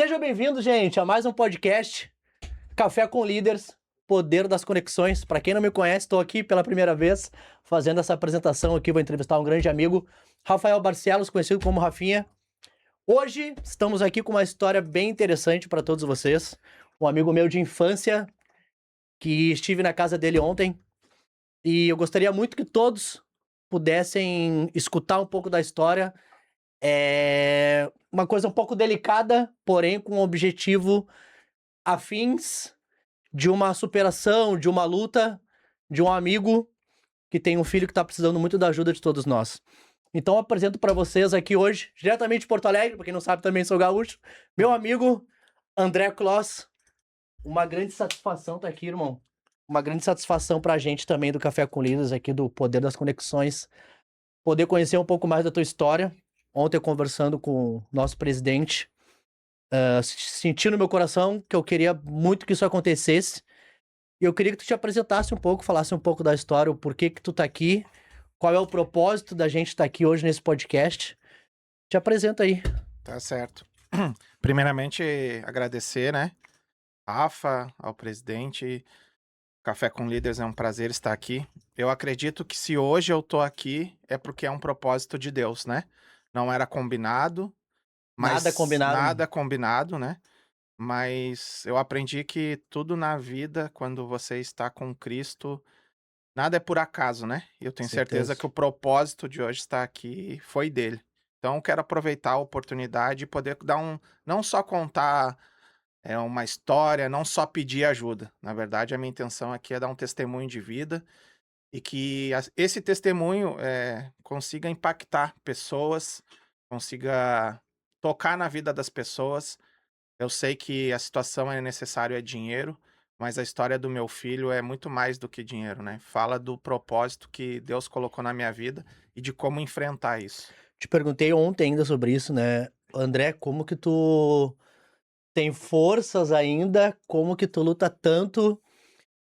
Seja bem-vindo, gente, a mais um podcast Café com Líderes, Poder das Conexões. Para quem não me conhece, estou aqui pela primeira vez fazendo essa apresentação aqui. Vou entrevistar um grande amigo, Rafael Barcelos, conhecido como Rafinha. Hoje estamos aqui com uma história bem interessante para todos vocês. Um amigo meu de infância que estive na casa dele ontem e eu gostaria muito que todos pudessem escutar um pouco da história. É uma coisa um pouco delicada, porém com um objetivo afins de uma superação, de uma luta, de um amigo que tem um filho que tá precisando muito da ajuda de todos nós. Então eu apresento para vocês aqui hoje, diretamente de Porto Alegre, pra quem não sabe também sou gaúcho, meu amigo André Kloss. Uma grande satisfação estar aqui, irmão. Uma grande satisfação pra gente também do Café com Líderes, aqui do Poder das Conexões, poder conhecer um pouco mais da tua história. Ontem conversando com o nosso presidente, senti no meu coração que eu queria muito que isso acontecesse. E eu queria que tu te apresentasse um pouco, falasse um pouco da história, o porquê que tu tá aqui, qual é o propósito da gente estar aqui hoje nesse podcast. Te apresenta aí. Tá certo. Primeiramente, agradecer, né, Rafa, ao presidente. Café com Líderes é um prazer estar aqui. Eu acredito que se hoje eu tô aqui é porque é um propósito de Deus, né? Não era combinado, Nada mas combinado, mano. nada combinado, né? Mas eu aprendi que tudo na vida, quando você está com Cristo, nada é por acaso, né? E eu tenho certeza Certeza. que o propósito de hoje estar aqui foi dele. Então, eu quero aproveitar a oportunidade e poder dar não só contar uma história, não só pedir ajuda. Na verdade, a minha intenção aqui é dar um testemunho de vida e que esse testemunho consiga impactar pessoas, consiga tocar na vida das pessoas. Eu sei que a situação é necessário é dinheiro, mas a história do meu filho é muito mais do que dinheiro, né? Fala do propósito que Deus colocou na minha vida e de como enfrentar isso. Te perguntei ontem ainda sobre isso, né? André, como que tu tem forças ainda? Como que tu luta tanto?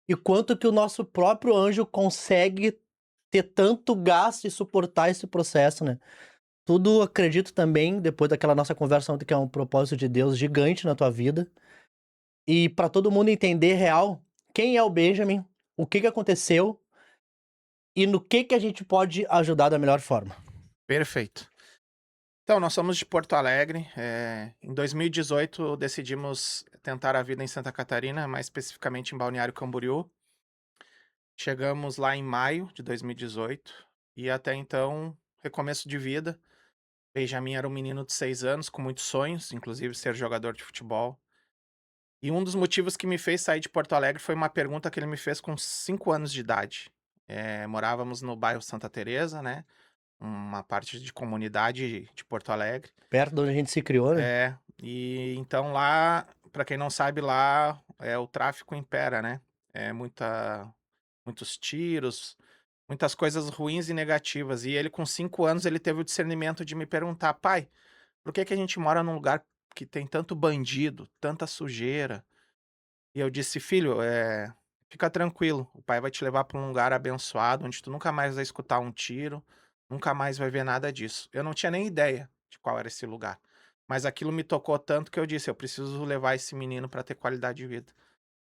E quanto que o nosso próprio anjo consegue ter tanto gasto e suportar esse processo, né? Tudo acredito também, depois daquela nossa conversa ontem, que é um propósito de Deus gigante na tua vida. E para todo mundo entender real, quem é o Benjamin, o que que aconteceu e no que a gente pode ajudar da melhor forma. Perfeito. Então, nós somos de Porto Alegre. Em 2018, decidimos tentar a vida em Santa Catarina, mais especificamente em Balneário Camboriú. Chegamos lá em maio de 2018 e até então, recomeço de vida. Benjamin era um menino de 6 anos com muitos sonhos, inclusive ser jogador de futebol. E um dos motivos que me fez sair de Porto Alegre foi uma pergunta que ele me fez com 5 anos de idade. Morávamos no bairro Santa Teresa, né, uma parte de comunidade de Porto Alegre. Perto de onde a gente se criou, né? E então lá, para quem não sabe, lá, o tráfico impera, né. Muitos tiros, muitas coisas ruins e negativas. E ele com 5 anos, ele teve o discernimento de me perguntar: "Pai, por que que a gente mora num lugar que tem tanto bandido, tanta sujeira?" E eu disse: "Filho, fica tranquilo, o pai vai te levar para um lugar abençoado, onde tu nunca mais vai escutar um tiro, nunca mais vai ver nada disso." Eu não tinha nem ideia de qual era esse lugar, mas aquilo me tocou tanto que eu disse: "Eu preciso levar esse menino para ter qualidade de vida."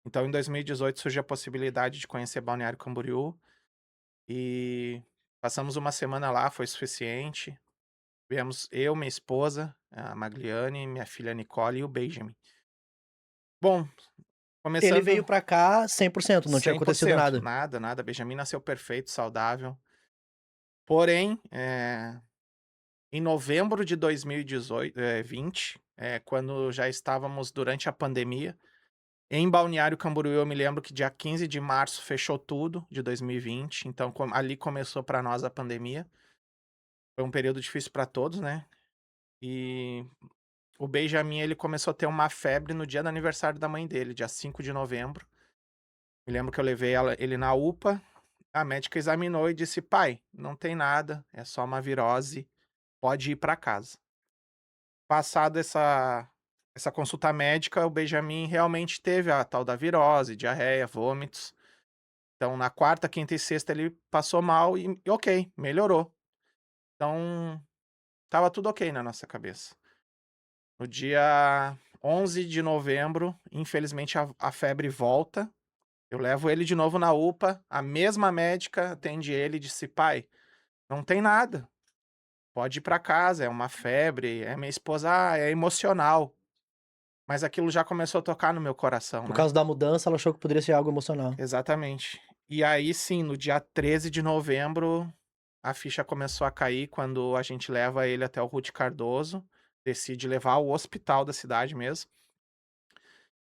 Então em 2018 surgiu a possibilidade de conhecer Balneário Camboriú, e passamos uma semana lá, foi suficiente. Viemos eu, minha esposa, a Magliane, minha filha Nicole e o Benjamin. Bom, Ele veio começando pra cá 100%, não tinha cem por acontecido cento, nada. nada, nada. Benjamin nasceu perfeito, saudável. Porém, em novembro de 2018, 20, quando já estávamos durante a pandemia, em Balneário Camboriú, eu me lembro que dia 15 de março fechou tudo de 2020, então ali começou para nós a pandemia. Foi um período difícil para todos, né. E o Benjamin, ele começou a ter uma febre no dia do aniversário da mãe dele, dia 5 de novembro. Me lembro que eu levei ele na UPA, a médica examinou e disse: "Pai, não tem nada, é só uma virose, pode ir para casa." Passado essa consulta médica, o Benjamin realmente teve a tal da virose, diarreia, vômitos. Então na quarta, quinta e sexta ele passou mal e ok, melhorou. Então estava tudo ok na nossa cabeça. No dia 11 de novembro, infelizmente a febre volta. Eu levo ele de novo na UPA, a mesma médica atende ele e disse: "Pai, não tem nada, pode ir para casa, é uma febre". É minha esposa: "Ah, é emocional". Mas aquilo já começou a tocar no meu coração, Por né. causa da mudança, ela achou que poderia ser algo emocional. Exatamente. E aí sim, no dia 13 de novembro, a ficha começou a cair quando a gente leva ele até o Ruth Cardoso, decide levar ao hospital da cidade mesmo,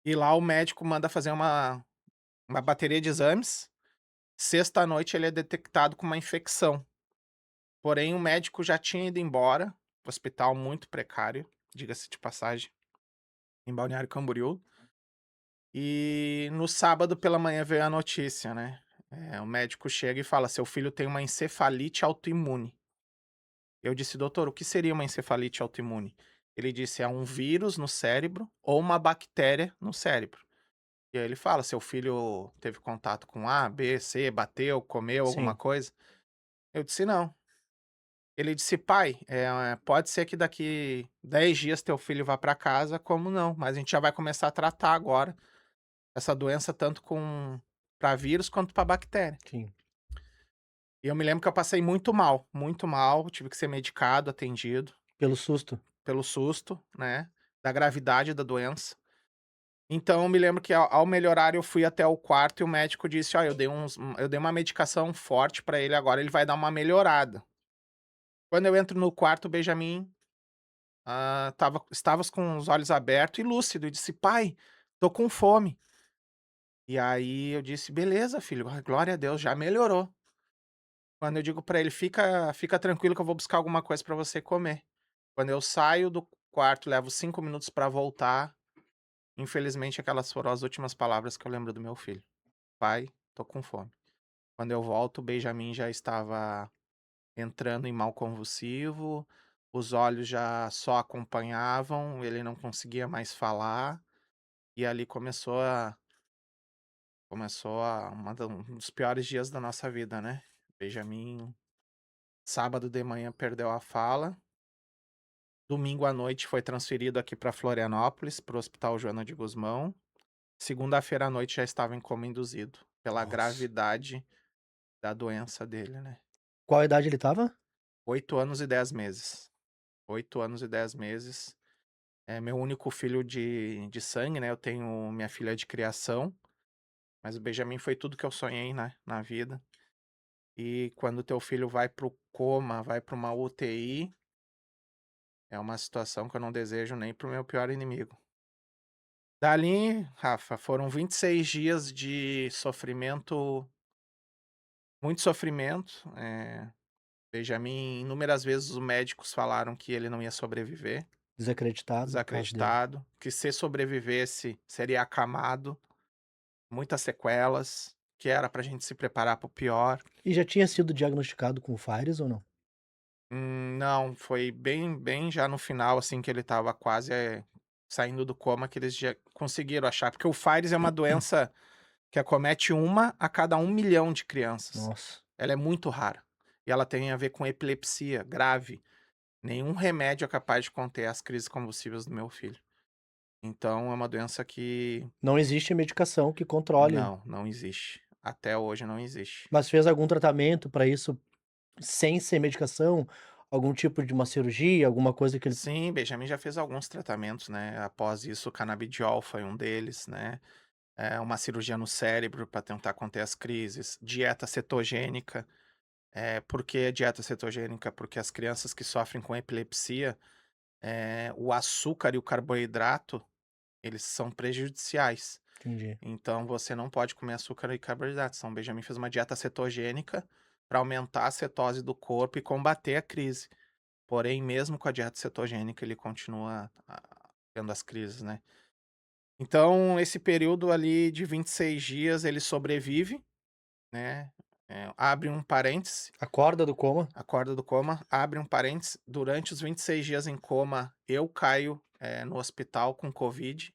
e lá o médico manda fazer uma bateria de exames. Sexta noite ele é detectado com uma infecção, porém o médico já tinha ido embora, hospital muito precário, diga-se de passagem, em Balneário Camboriú. E no sábado pela manhã veio a notícia, né, o médico chega e fala: "Seu filho tem uma encefalite autoimune". Eu disse: "Doutor, o que seria uma encefalite autoimune?". Ele disse: "É um vírus no cérebro ou uma bactéria no cérebro". E aí ele fala: "Seu filho teve contato com A, B, C, bateu, comeu alguma Sim, coisa?". Eu disse: "Não". Ele disse: "Pai, pode ser que daqui 10 dias teu filho vá para casa, como não, mas a gente já vai começar a tratar agora essa doença tanto com para vírus quanto para bactéria". sim. E eu me lembro que eu passei muito mal, tive que ser medicado, atendido, Pelo susto. pelo susto, né, da gravidade da doença. Então eu me lembro que ao melhorar eu fui até o quarto e o médico disse: "Ó, eu dei uma medicação forte para ele, agora ele vai dar uma melhorada". Quando eu entro no quarto, o Benjamin estavas com os olhos abertos e lúcido, e disse: "Pai, tô com fome". E aí eu disse: "Beleza filho, glória a Deus, já melhorou". Quando eu digo pra ele: "Fica tranquilo que eu vou buscar alguma coisa pra você comer". Quando eu saio do quarto, levo 5 minutos pra voltar, infelizmente aquelas foram as últimas palavras que eu lembro do meu filho: "Pai, tô com fome". Quando eu volto, o Benjamin já estava entrando em mal convulsivo, os olhos já só acompanhavam, ele não conseguia mais falar. E ali começou um dos piores dias da nossa vida, né. Benjamin, sábado de manhã perdeu a fala, domingo à noite foi transferido aqui para Florianópolis, para o Hospital Joana de Guzmão, segunda-feira à noite já estava em coma induzido, pela Nossa. gravidade da doença dele, né. Qual idade ele estava? 8 anos e 10 meses, 8 anos e 10 meses. É meu único filho de sangue, né, eu tenho minha filha de criação, mas o Benjamin foi tudo que eu sonhei, né, na vida. E quando teu filho vai para o coma, vai para uma UTI, é uma situação que eu não desejo nem para o meu pior inimigo. Dali, Rafa, foram 26 dias de sofrimento, muito sofrimento. Benjamin, inúmeras vezes os médicos falaram que ele não ia sobreviver, Desacreditado no caso dele. desacreditado, que se sobrevivesse seria acamado, muitas sequelas, que era pra gente se preparar para o pior. E já tinha sido diagnosticado com Fires ou não? Não, foi bem já no final, assim, que ele estava quase, saindo do coma, que eles já conseguiram achar, porque o Fires é uma doença que acomete uma a cada 1 milhão de crianças. Nossa. Ela é muito rara, e ela tem a ver com epilepsia grave. Nenhum remédio é capaz de conter as crises convulsivas do meu filho. Então é uma doença que Não existe medicação que controle. não existe. Até hoje não existe. Mas fez algum tratamento para isso sem ser medicação? Algum tipo de uma cirurgia, alguma coisa que ele Sim, Benjamin já fez alguns tratamentos, né, após isso o canabidiol foi um deles, né. Uma cirurgia no cérebro para tentar conter as crises, dieta cetogênica. Por que dieta cetogênica? Porque as crianças que sofrem com epilepsia, o açúcar e o carboidrato, eles são prejudiciais. entendi. Então você não pode comer açúcar e carboidrato. Então Benjamin fez uma dieta cetogênica para aumentar a cetose do corpo e combater a crise. Porém, mesmo com a dieta cetogênica, ele continua tendo as crises, né. Então esse período ali de 26 dias ele sobrevive, né, abre um parêntese, Acorda do coma? acorda do coma, abre um parêntese, durante os 26 dias em coma, eu caio, no hospital com covid.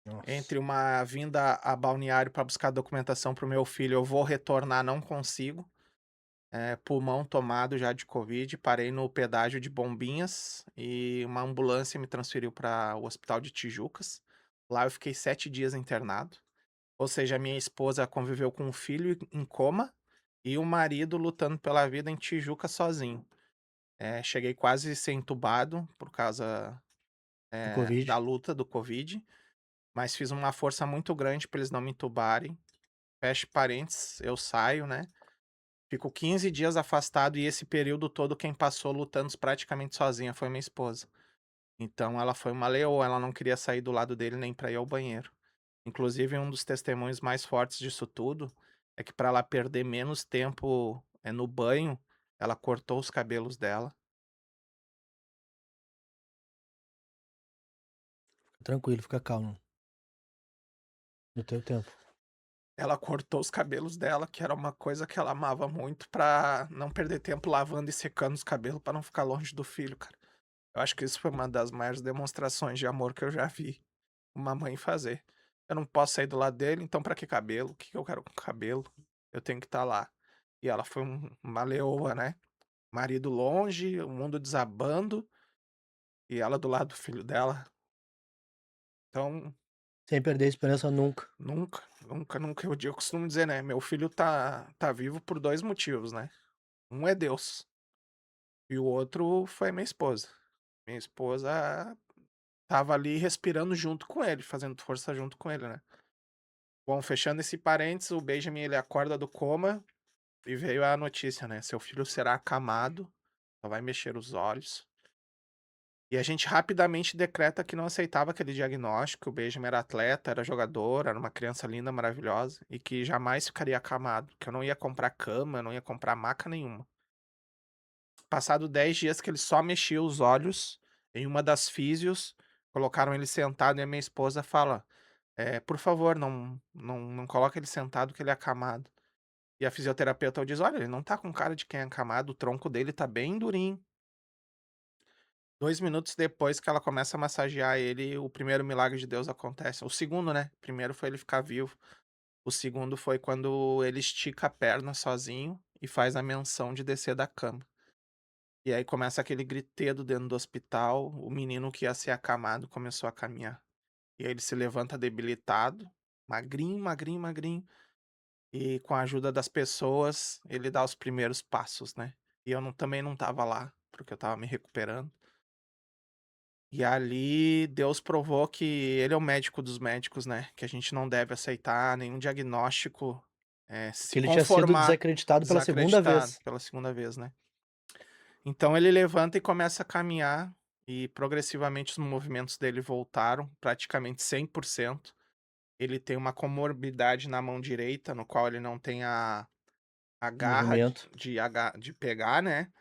Nossa. Entre uma vinda a Balneário para buscar documentação para o meu filho, eu vou retornar, não consigo. pulmão tomado já de Covid, parei no pedágio de Bombinhas e uma ambulância me transferiu para o hospital de Tijucas. Lá eu fiquei 7 dias internado. Ou seja, a minha esposa conviveu com um filho em coma e o marido lutando pela vida em Tijuca sozinho. Cheguei quase a ser entubado por causa, Do da Covid. luta do Covid, mas fiz uma força muito grande para eles não me entubarem. Feche parênteses, eu saio, né, fico 15 dias afastado e esse período todo quem passou lutando praticamente sozinha foi minha esposa. Então ela foi uma leoa, ela não queria sair do lado dele nem para ir ao banheiro. Inclusive um dos testemunhos mais fortes disso tudo, é que para ela perder menos tempo, no banho, ela cortou os cabelos dela. Tranquilo, fica calmo. No teu tempo. Ela cortou os cabelos dela, que era uma coisa que ela amava muito, pra não perder tempo lavando e secando os cabelos, pra não ficar longe do filho, cara. Eu acho que isso foi uma das maiores demonstrações de amor que eu já vi uma mãe fazer. Eu não posso sair do lado dele, então pra que cabelo? O que que eu quero com cabelo? Eu tenho que estar lá. E ela foi uma leoa, né? Marido longe, o mundo desabando, e ela do lado do filho dela. Então, Sem perder a esperança nunca. nunca, nunca, nunca. Eu costumo dizer, né? Meu filho tá vivo por 2 motivos, né? Um é Deus, e o outro foi minha esposa. Minha esposa estava ali respirando junto com ele, fazendo força junto com ele, né. Bom, fechando esse parênteses, o Benjamin, ele acorda do coma e veio a notícia, né: "Seu filho será acamado, só vai mexer os olhos". E a gente rapidamente decreta que não aceitava aquele diagnóstico, o Benjamin era atleta, era jogador, era uma criança linda, maravilhosa, e que jamais ficaria acamado, que eu não ia comprar cama, eu não ia comprar maca nenhuma. Passado 10 dias que ele só mexia os olhos, em uma das físios, colocaram ele sentado e a minha esposa fala: "Por favor, não coloca ele sentado que ele é acamado". E a fisioterapeuta diz: "Olha, ele não tá com cara de quem é acamado, o tronco dele tá bem durinho". 2 minutos depois que ela começa a massagear ele, o primeiro milagre de Deus acontece. O segundo, né, primeiro foi ele ficar vivo, o segundo foi quando ele estica a perna sozinho e faz a menção de descer da cama. E aí começa aquele gritedo dentro do hospital, o menino que ia ser acamado começou a caminhar. E aí ele se levanta debilitado, magrinho, magrinho, magrinho, e com a ajuda das pessoas, ele dá os primeiros passos, né. E eu também não estava lá, porque eu estava me recuperando. E ali Deus provou que ele é o médico dos médicos, né, que a gente não deve aceitar nenhum diagnóstico, se Que ele tinha sido conformar, desacreditado pela segunda desacreditado vez. pela segunda vez, né. Então ele levanta e começa a caminhar, e progressivamente os movimentos dele voltaram, praticamente 100%. Ele tem uma comorbidade na mão direita, no qual ele não tem a garra Movimento. de pegar, né,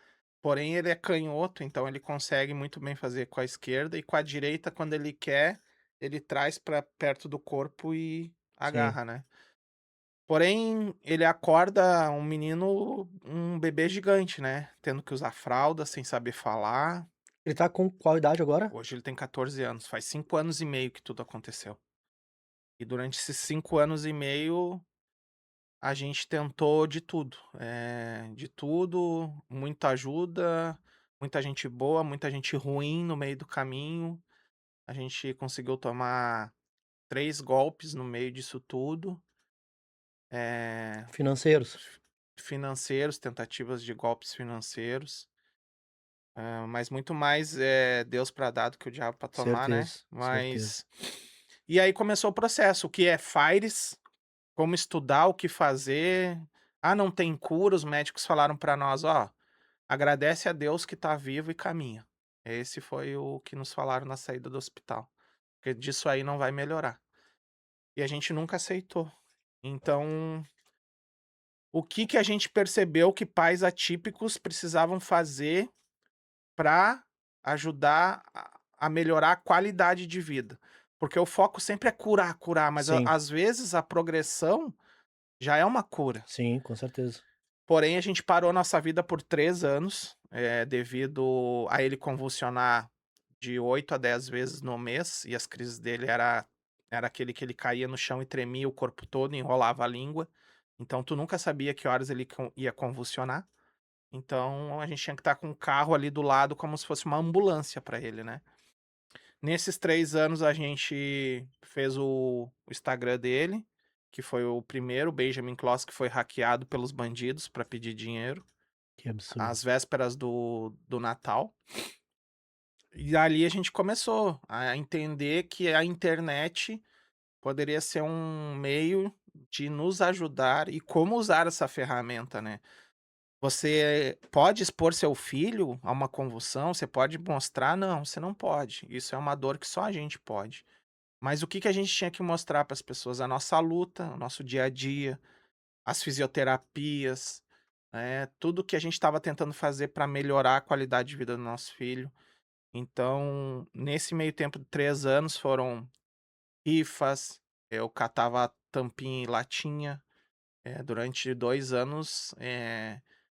porém ele é canhoto, então ele consegue muito bem fazer com a esquerda e com a direita, quando ele quer, ele traz para perto do corpo e Sim. agarra, né. Porém, ele acorda um menino, um bebê gigante, né, tendo que usar fralda, sem saber falar. Ele tá com qual idade agora? Hoje ele tem 14 anos, faz 5 anos e meio que tudo aconteceu. E durante esses 5 anos e meio, a gente tentou de tudo, muita ajuda, muita gente boa, muita gente ruim no meio do caminho. A gente conseguiu tomar 3 golpes no meio disso tudo, eh, Financeiros. financeiros, tentativas de golpes financeiros. Mas muito mais, Deus para dar do que o diabo para tomar, né. Certeza, certeza. Mas e aí começou o processo, o que é FAIRES, como estudar, o que fazer. "Ah, não tem cura", os médicos falaram para nós: "Ó, agradece a Deus que tá vivo e caminha". Esse foi o que nos falaram na saída do hospital, porque disso aí não vai melhorar. E a gente nunca aceitou. Então, o que que a gente percebeu que pais atípicos precisavam fazer para ajudar a melhorar a qualidade de vida. Porque o foco sempre é curar, curar, mas Sim, às vezes a progressão já é uma cura. sim, com certeza. Porém, a gente parou nossa vida por 3 anos, devido a ele convulsionar de 8 a 10 vezes no mês, e as crises dele era aquele que ele caía no chão e tremia o corpo todo, enrolava a língua, então tu nunca sabia que horas ele ia convulsionar. Então a gente tinha que estar com o carro ali do lado como se fosse uma ambulância para ele, né. Nesses 3 anos a gente fez o Instagram dele, que foi o primeiro, Benjamin Kloss, que foi hackeado pelos bandidos para pedir dinheiro, Que absurdo. às vésperas do Natal. E ali a gente começou a entender que a internet poderia ser um meio de nos ajudar e como usar essa ferramenta, né. Você pode expor seu filho a uma convulsão, você pode mostrar? Não, você não pode. Isso é uma dor que só a gente pode. Mas o que que a gente tinha que mostrar para as pessoas? A nossa luta, o nosso dia a dia, as fisioterapias, tudo que a gente estava tentando fazer para melhorar a qualidade de vida do nosso filho. Então, nesse meio tempo de 3 anos foram rifas, eu catava tampinha em latinha, durante 2 anos,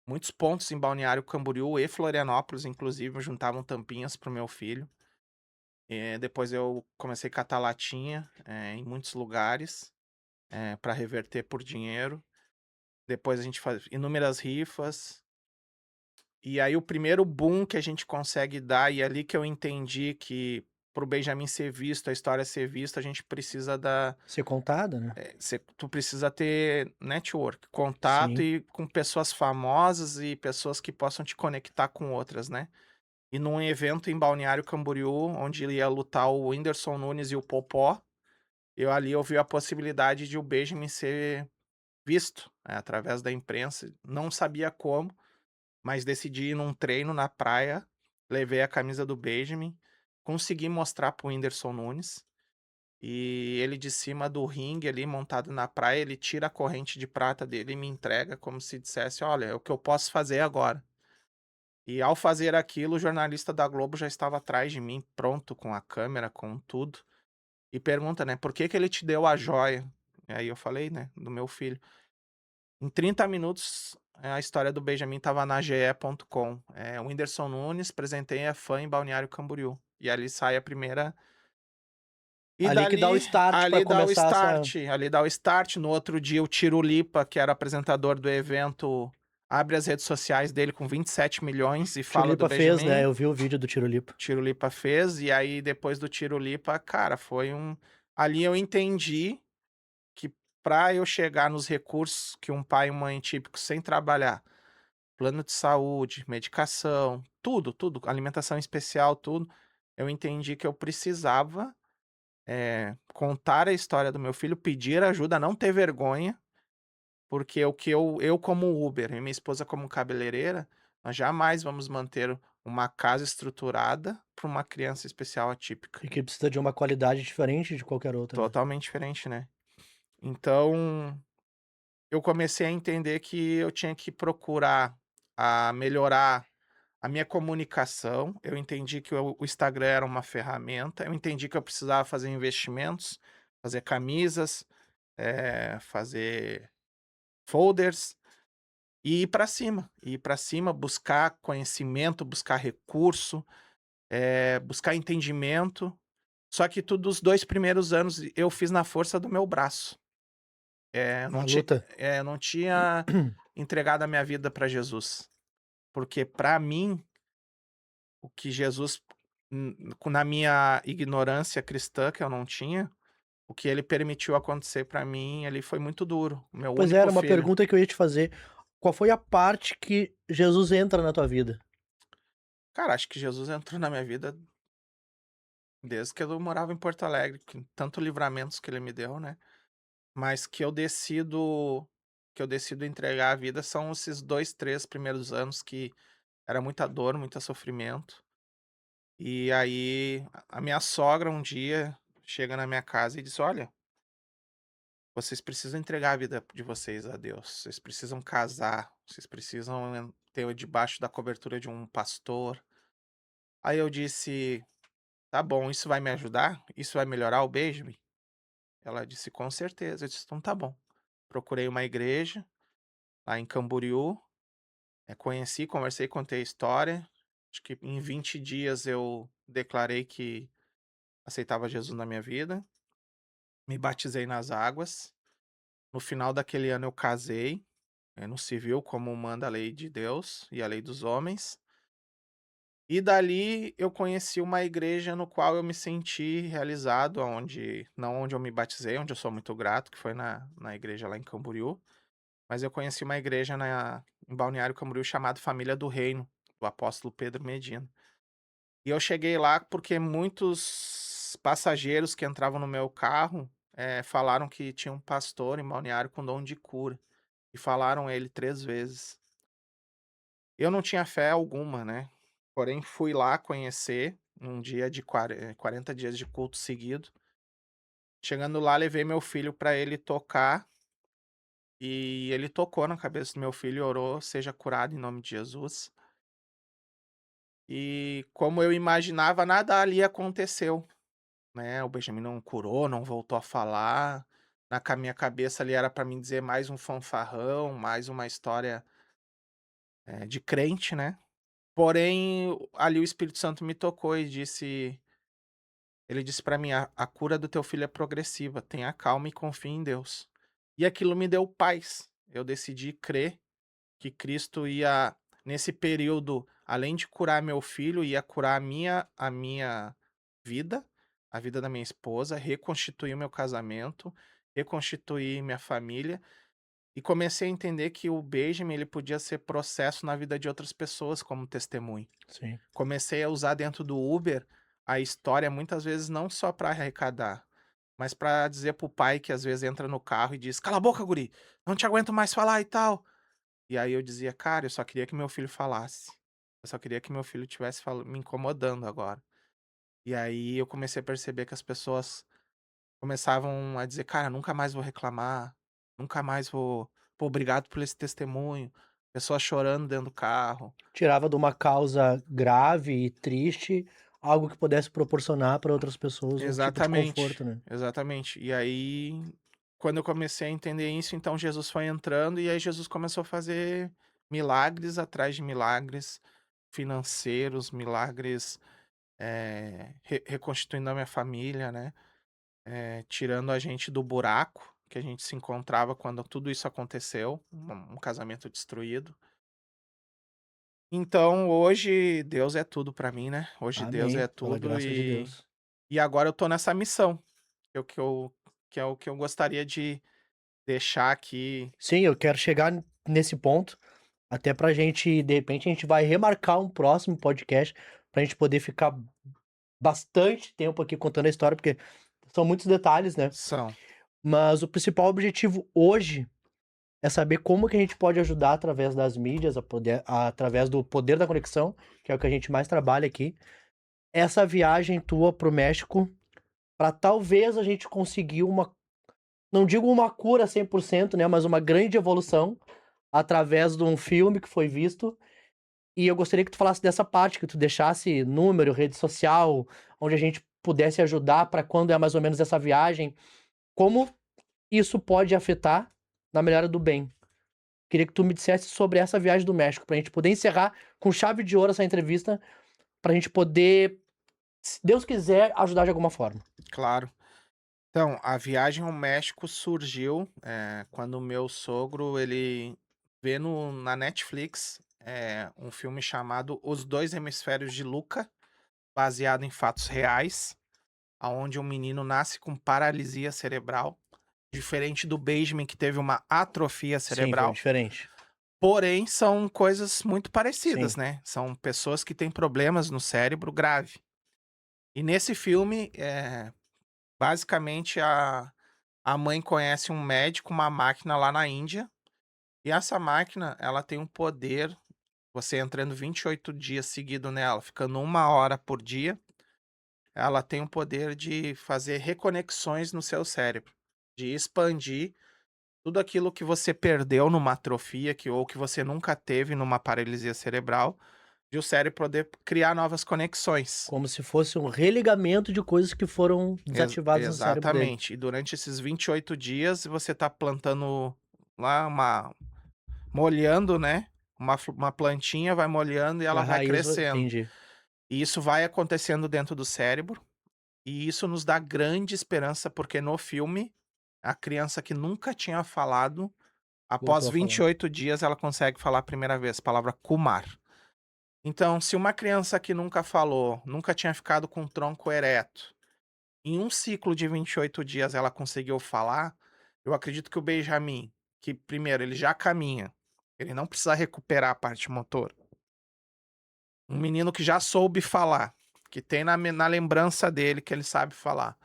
muitos pontos em Balneário Camboriú e Florianópolis, inclusive, juntavam tampinhas para o meu filho. Depois eu comecei a catar latinha, em muitos lugares, para reverter por dinheiro. Depois a gente faz inúmeras rifas. E aí o primeiro boom que a gente consegue dar, e é ali que eu entendi que para o Benjamin ser visto, a história ser vista, a gente precisa Ser contada, né? tu precisa ter network, contato Sim. e com pessoas famosas e pessoas que possam te conectar com outras, né. E num evento em Balneário Camboriú, onde ele ia lutar o Whindersson Nunes e o Popó, eu ali ouvi a possibilidade de o Benjamin ser visto, através da imprensa. Não sabia como, mas decidi ir num treino na praia, levei a camisa do Benjamin, consegui mostrar para o Whindersson Nunes, e ele de cima do ringue ali, montado na praia, ele tira a corrente de prata dele e me entrega como se dissesse: "Olha, é o que eu posso fazer agora". E ao fazer aquilo, o jornalista da Globo já estava atrás de mim, pronto, com a câmera, com tudo, e pergunta, né: "Por que que ele te deu a joia?". E aí eu falei, né, do meu filho. Em 30 minutos, a história do Benjamin estava na ge.com. O Whindersson Nunes presenteia fã em Balneário Camboriú. E ali sai a primeira. E Ali que dá o dali, start pra ali dá o começar essa start, ali dá o start. No outro dia, o Tiro Lipa, que era apresentador do evento, abre as redes sociais dele com 27 milhões e fala do Tirulipa fez, né? Benjamin. Eu vi o vídeo do Tirulipa. Tiro Lipa fez, e aí depois do Tiro Lipa, cara, foi um. Ali eu entendi que para eu chegar nos recursos que um pai e mãe típicos sem trabalhar, plano de saúde, medicação, tudo, tudo, alimentação especial, tudo, eu entendi que eu precisava, contar a história do meu filho, pedir ajuda, não ter vergonha, porque o que eu como Uber e minha esposa como cabeleireira, nós jamais vamos manter uma casa estruturada para uma criança especial atípica. E que precisa de uma qualidade diferente de qualquer outra, né? Totalmente diferente, né. Então, eu comecei a entender que eu tinha que procurar melhorar a minha comunicação. Eu entendi que o Instagram era uma ferramenta, eu entendi que eu precisava fazer investimentos, fazer camisas, fazer folders e ir para cima, buscar conhecimento, buscar recurso, buscar entendimento. Só que tudo os 2 primeiros anos eu fiz na força do meu braço. Na luta. Eu não tinha entregado a minha vida para Jesus, porque para mim, o que Jesus, na minha ignorância cristã, que eu não tinha, o que ele permitiu acontecer para mim ali foi muito duro. O meu Pois é, único era uma filho. pergunta que eu ia te fazer. Qual foi a parte que Jesus entra na tua vida? Cara, acho que Jesus entrou na minha vida desde que eu morava em Porto Alegre, com tanto livramentos que ele me deu, né, mas que eu decido entregar a vida são esses 2, 3 primeiros anos que era muita dor, muito sofrimento. E aí a minha sogra um dia chega na minha casa e diz: "Olha, vocês precisam entregar a vida de vocês a Deus, vocês precisam casar, vocês precisam ter debaixo da cobertura de um pastor". Aí eu disse: "Tá bom, isso vai me ajudar? Isso vai melhorar o Benjamin?". Ela disse: "Com certeza". Eu disse: "Então tá bom". Procurei uma igreja lá em Camboriú, conheci, conversei, contei a história. Acho que em 20 dias eu declarei que aceitava Jesus na minha vida, me batizei nas águas. No final daquele ano eu casei, no civil, como manda a lei de Deus e a lei dos homens. E dali eu conheci uma igreja no qual eu me senti realizado, onde não onde eu me batizei, onde eu sou muito grato, que foi na igreja lá em Camboriú, mas eu conheci uma igreja em Balneário Camboriú chamada Família do Reino, do apóstolo Pedro Medina. E eu cheguei lá porque muitos passageiros que entravam no meu carro, falaram que tinha um pastor em Balneário com dom de cura, e falaram ele 3 vezes. Eu não tinha fé alguma, né, porém fui lá conhecer, um dia de 40 dias de culto seguido. Chegando lá, levei meu filho para ele tocar, e ele tocou na cabeça do meu filho e orou: "Seja curado em nome de Jesus". E como eu imaginava, nada ali aconteceu, né, o Benjamin não curou, não voltou a falar. Na minha cabeça ali era para mim dizer mais um fanfarrão, mais uma história, de crente, né. Porém, ali o Espírito Santo me tocou e ele disse para mim: "A cura do teu filho é progressiva, tenha calma e confie em Deus". E aquilo me deu paz. Eu decidi crer que Cristo ia, nesse período, além de curar meu filho, ia curar a minha vida, a vida da minha esposa, reconstituir o meu casamento, reconstituir minha família. E comecei a entender que o Benjamin, ele podia ser processo na vida de outras pessoas como testemunho. Sim. Comecei a usar dentro do Uber a história muitas vezes não só para arrecadar, mas para dizer para o pai que às vezes entra no carro e diz: "Cala a boca, guri, não te aguento mais falar e tal". E aí eu dizia: "Cara, eu só queria que meu filho falasse. Eu só queria que meu filho tivesse me incomodando agora". E aí eu comecei a perceber que as pessoas começavam a dizer: "Cara, nunca mais vou reclamar, nunca mais vou, pô, obrigado por esse testemunho". Pessoas chorando dentro do carro. Tirava de uma causa grave e triste, algo que pudesse proporcionar para outras pessoas um tipo de Exatamente, conforto, né. exatamente. E aí, quando eu comecei a entender isso, então Jesus foi entrando, e aí Jesus começou a fazer milagres atrás de milagres financeiros, milagres, reconstituindo a minha família, né, tirando a gente do buraco que a gente se encontrava quando tudo isso aconteceu, um casamento destruído. Então hoje Deus é tudo pra mim, né, hoje Deus é Amém, pela tudo, graça de e Deus. agora eu tô nessa missão, que é o que eu gostaria de deixar aqui. Sim, eu quero chegar nesse ponto, até pra gente, de repente, a gente vai remarcar um próximo podcast, pra gente poder ficar bastante tempo aqui contando a história, porque são muitos detalhes, né. São. Mas o principal objetivo hoje é saber como que a gente pode ajudar através das mídias, através do poder da conexão, que é o que a gente mais trabalha aqui. Essa viagem tua para o México, para talvez a gente conseguir uma, não digo uma cura 100%, né, mas uma grande evolução através de um filme que foi visto. E eu gostaria que tu falasse dessa parte, que tu deixasse número, rede social, onde a gente pudesse ajudar para quando é mais ou menos essa viagem, como isso pode afetar na melhora do bem. Queria que tu me dissesse sobre essa viagem do México, pra gente poder encerrar com chave de ouro essa entrevista, pra gente poder, se Deus quiser, ajudar de alguma forma. Claro. Então, a viagem ao México surgiu, quando o meu sogro, ele vê na Netflix, um filme chamado Os Dois Hemisférios de Luca, baseado em fatos reais, aonde um menino nasce com paralisia cerebral, diferente do Benjamin, que teve uma atrofia Sim, foi cerebral. diferente. Porém, são coisas muito parecidas, Sim. né, são pessoas que têm problemas no cérebro grave. E nesse filme, basicamente a mãe conhece um médico, uma máquina lá na Índia, e essa máquina, ela tem um poder, você entrando 28 dias seguido nela, ficando 1 hora por dia, ela tem o poder de fazer reconexões no seu cérebro, de expandir tudo aquilo que você perdeu numa atrofia, ou que você nunca teve numa paralisia cerebral, de o cérebro poder criar novas conexões. Como se fosse um religamento de coisas que foram desativadas no cérebro dele. Exatamente. E durante esses 28 dias você tá plantando lá molhando, né, uma plantinha, vai molhando e E ela a vai raiz crescendo. entendi. E isso vai acontecendo dentro do cérebro, e isso nos dá grande esperança, porque no filme, a criança que nunca tinha falado, Após Voltou a falar. 28 dias, ela consegue falar a primeira vez, a palavra kumar. Então, se uma criança que nunca falou, nunca tinha ficado com o tronco ereto, em um ciclo de 28 dias ela conseguiu falar, eu acredito que o Benjamin, que primeiro ele já caminha, ele não precisa recuperar a parte motora. Um menino que já soube falar, que tem na lembrança dele que ele sabe falar.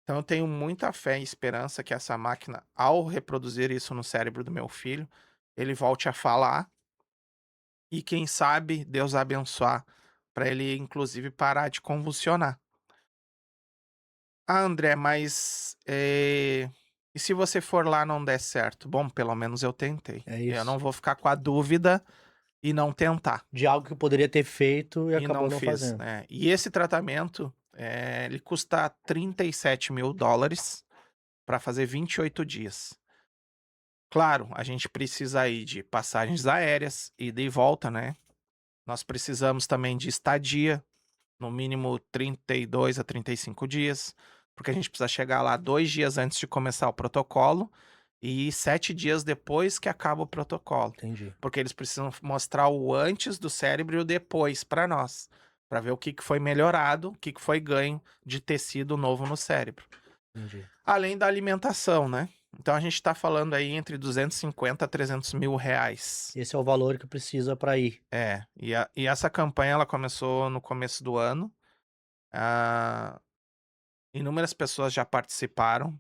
Então eu tenho muita fé e esperança que essa máquina, ao reproduzir isso no cérebro do meu filho, ele volte a falar e quem sabe Deus abençoar para ele inclusive parar de convulsionar. Ah, André, mas e se você for lá não der certo? Bom, pelo menos eu tentei. É Eu isso. não vou ficar com a dúvida e não tentar. De algo que eu poderia ter feito e E não acabou não fiz, fazendo. né. E esse tratamento, ele custa $37.000 para fazer 28 dias. Claro, a gente precisa aí de passagens aéreas, ida e volta, né. Nós precisamos também de estadia, no mínimo 32 a 35 dias, porque a gente precisa chegar lá 2 dias antes de começar o protocolo e 7 dias depois que acaba o protocolo. Entendi, Porque eles precisam mostrar o antes do cérebro e o depois para nós, para ver o que que foi melhorado, o que que foi ganho de tecido novo no cérebro. entendi. Além da alimentação, né. Então a gente está falando aí entre 250 a 300 mil reais. Esse é o valor que precisa para ir. É, e essa campanha ela começou no começo do ano. Ah, inúmeras pessoas já participaram.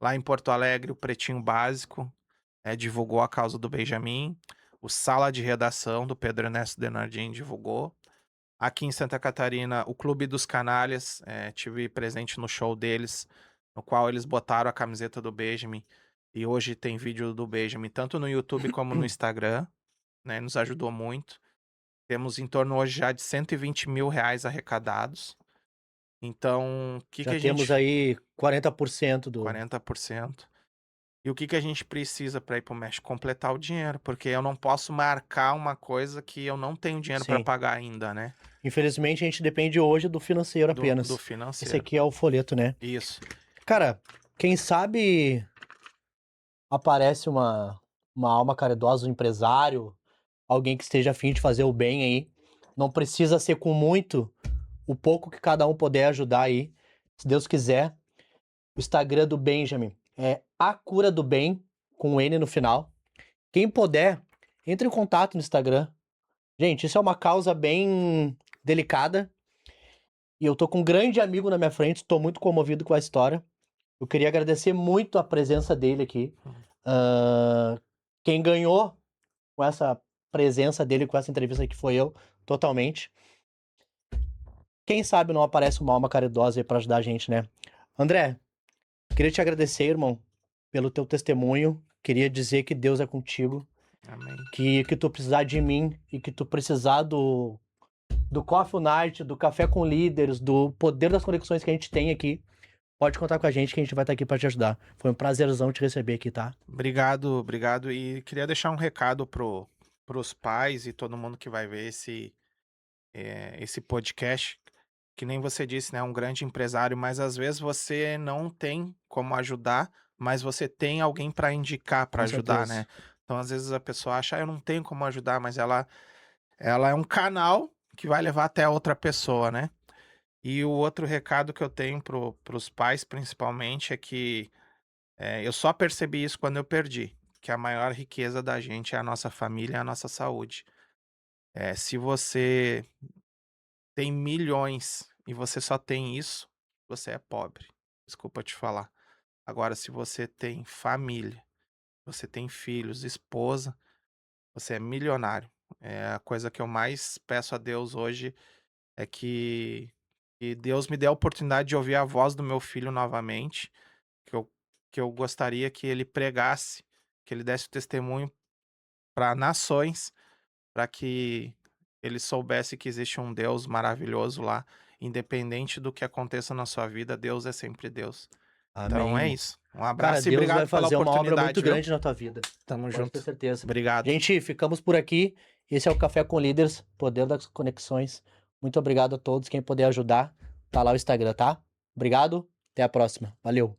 Lá em Porto Alegre, o Pretinho Básico divulgou a causa do Benjamin. O Sala de Redação do Pedro Ernesto Denardim divulgou. Aqui em Santa Catarina, o Clube dos Canalhas, tive presente no show deles, no qual eles botaram a camiseta do Benjamin. E hoje tem vídeo do Benjamin, tanto no YouTube como no Instagram, né? Nos ajudou muito. Temos em torno hoje já de 120 mil reais arrecadados. Então, o que Já que a temos gente. aí 40% do 40%. E o que que a gente precisa para ir para o México? Completar o dinheiro, porque eu não posso marcar uma coisa que eu não tenho dinheiro para sim. pagar ainda, né? Infelizmente, a gente depende hoje do financeiro Do apenas. Esse financeiro. aqui é o folheto, né? Isso. Cara, quem sabe aparece uma alma caridosa, um empresário, alguém que esteja afim de fazer o bem aí. Não precisa ser com muito, o pouco que cada um puder ajudar aí. Se Deus quiser. O Instagram do Benjamin é A Cura do Bem, com um N no final. Quem puder, entre em contato no Instagram. Gente, isso é uma causa bem delicada. E eu tô com um grande amigo na minha frente, tô muito comovido com a história. Eu queria agradecer muito a presença dele aqui. Ah, quem ganhou com essa presença dele, com essa entrevista aqui foi eu, totalmente. Quem sabe não aparece uma alma caridosa aí pra ajudar a gente, né? André, queria te agradecer, irmão, pelo teu testemunho. Queria dizer que Deus é contigo, Amém. que tu precisar de mim e que tu precisar do Coffee Night, do Café com Líderes, do poder das conexões que a gente tem aqui, pode contar com a gente que a gente vai estar aqui para te ajudar. Foi um prazerzão te receber aqui, tá? Obrigado, obrigado. E queria deixar um recado pros pais e todo mundo que vai ver esse podcast. Que nem você disse, né? Um grande empresário, mas às vezes você não tem como ajudar, mas você tem alguém para indicar para Com ajudar, certeza. né? Então, às vezes a pessoa acha, eu não tenho como ajudar, mas ela é um canal que vai levar até a outra pessoa, né? E o outro recado que eu tenho pros pais, principalmente, é que eu só percebi isso quando eu perdi, que a maior riqueza da gente é a nossa família e a nossa saúde. Se você tem milhões e você só tem isso, você é pobre. Desculpa te falar. Agora, se você tem família, você tem filhos, esposa, você é milionário. A coisa que eu mais peço a Deus hoje é que Deus me dê a oportunidade de ouvir a voz do meu filho novamente, que eu, que eu gostaria que ele pregasse, que ele desse o testemunho para nações, para que ele soubesse que existe um Deus maravilhoso lá, independente do que aconteça na sua vida, Deus é sempre Deus. Amém, Então é irmão. isso. Um Cara, abraço e Deus vai obrigado pela fazer uma obra muito oportunidade, viu? grande na tua vida. Tamo Pode ter junto. certeza. Obrigado. Gente, ficamos por aqui. Esse é o Café com Líderes, Poder das Conexões. Muito obrigado a todos. Quem puder ajudar, tá lá o Instagram, tá? Obrigado. Até a próxima. Valeu.